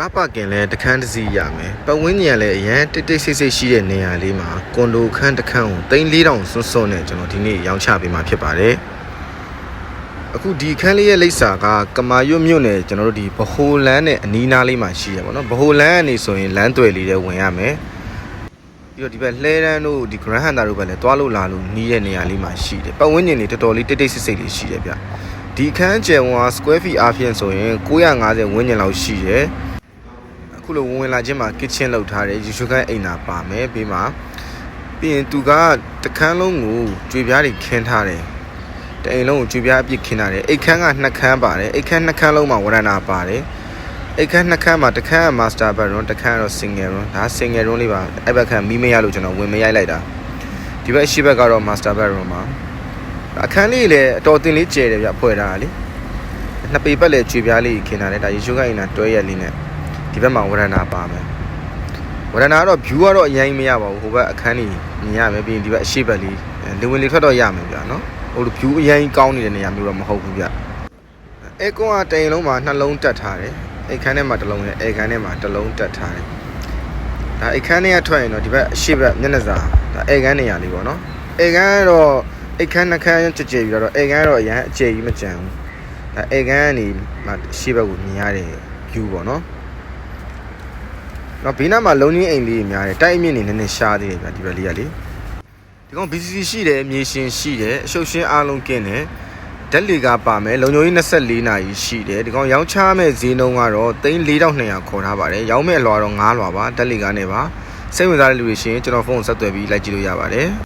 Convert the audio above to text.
ကားပါကင်လဲတခန်းတစ်စီးရမယ်ပတ်ဝန်းကျင်လည်းအရန်တိတ်တိတ်ဆိတ်ဆိတ်ရှိတဲ့နေရာလေးမှာကွန်ဒိုခန်းတစ်ခန်းကို3,400စွန်းစွန်းနဲ့ကျွန်တော်ဒီနေ့ရောင်းချပေးမှာဖြစ်ပါတယ်အခုဒီခန်းလေးရဲ့လိပ်စာကကမာရွတ်မြို့နယ်ကျွန်တော်တို့ဒီဗဟိုလန်းနဲ့အနီးနားလေးမှာရှိရပါတော့ဗဟိုလန်းကနေဆိုရင်လမ်းသွယ်လေးတွေဝင်ရမယ်ပြီးတော့ဒီဘက်လှဲတန်းတို့ဒီ Grand Hunter တို့ဘက်လည်းတွားလို့လာလို့နီးတဲ့နေရာလေးမှာရှိတယ်ပတ်ဝန်းကျင်တွေတော်တော်လေးတိတ်တိတ်ဆိတ်ဆိတ်လေးရှိတယ်ဗျဒီခန်းကျယ်ဝန်း square feet အားဖြင့်ဆိုရင်950ဝန်းကျင်လောက်ရှိတယ်အခုလိုဝင်လာခြင်းမှာ kitchen လောက်ထားတယ်ရေချိုးခန်းအိမ်သာပါမယ်ပြီးမှပြီးရင်သူကတခန်းလုံးကိုကြွေပြားတွေခင်းထားတယ်တအိမ်လုံးကိုကြွေပြားအပြစ်ခင်းထားတယ်အိတ်ခန်းက2ခန်းပါတယ်အိတ်ခန်း2ခန်းလုံးမှာဝရဏပါတယ်အိတ်ခန်း2ခန်းမှာတစ်ခန်းက master bedroom တစ်ခန်းကတော့ single room ဒါ single room လေးပါအဲ့ဘက်ခန်းမီးမရလို့ကျွန်တော်ဝင်မရိုက်လိုက်တာဒီဘက်အရှိဘက်ကတော့ master bedroom ပါအခန်းလေးလည်းအတော်တင်လေးကျယ်တယ်ဗျဖွဲ့ထားတာလေနှစ်ပေပတ်လည်းကြွေပြားလေးခင်းထားတယ်ဒါရေချိုးခန်းအိမ်သာတွဲရက်လေးနဲ့ဒီဘက်မှာဝရဏပါမယ်ဝရဏကတော့ view ကတော့အရင်မရပါဘူးဟိုဘက်အခန်းကြီးမြင်ရမယ်ပြီးရင်ဒီဘက်အရှိဘက်လေးလေဝင်လေထွက်တော့ရမယ်ဗျာနော်ဟိုလို view အရင်ကောင်းနေတဲ့နေရာမျိုးတော့မဟုတ်ဘူးဗျအဲကွန်ကတိန်လုံးမှာနှလုံးတက်ထားတယ်အိတ်ခန်းထဲမှာတစ်လုံးနဲ့အိတ်ခန်းထဲမှာတစ်လုံးတက်ထားတယ်ဒါအိတ်ခန်းထဲကထွက်ရင်တော့ဒီဘက်အရှိဘက်မျက်နှာစာဒါအိတ်ခန်းနေရာလေးပေါ့နော်အိတ်ခန်းကတော့အိတ်ခန်းနှခန်းကြကြပြီးတော့အိတ်ခန်းကတော့အရင်အကျယ်ကြီးမကြံဘူးဒါအိတ်ခန်းကနေမှအရှိဘက်ကိုမြင်ရတဲ့ view ပေါ့နော်တော့ဘေးနားမှာလုံးချင်းအိမ်လေးများတယ်တိုက်အမြင့်နေနည်းနည်းရှားသေးတယ်ဗျဒီဘက်လေးကလေဒီကောင် BCC ရှိတယ်မြေရှင်ရှိတယ်အရှုပ်ရှင်းအားလုံးကင်းတယ်ဓာတ်လီကပါမယ်လုံခြုံရေး24နာရီရှိတယ်ဒီကောင်ရောင်းချမဲ့ဈေးနှုန်းကတော့3,400ခေါ်ထားပါတယ်ရောင်းမဲ့အလွှာတော့9လွှာပါဓာတ်လီကနေပါစိတ်ဝင်စားတဲ့လူတွေရှင်ကျွန်တော်ဖုန်းကိုဆက်သွယ်ပြီးလိုက်ကြည့်လို့ရပါတယ်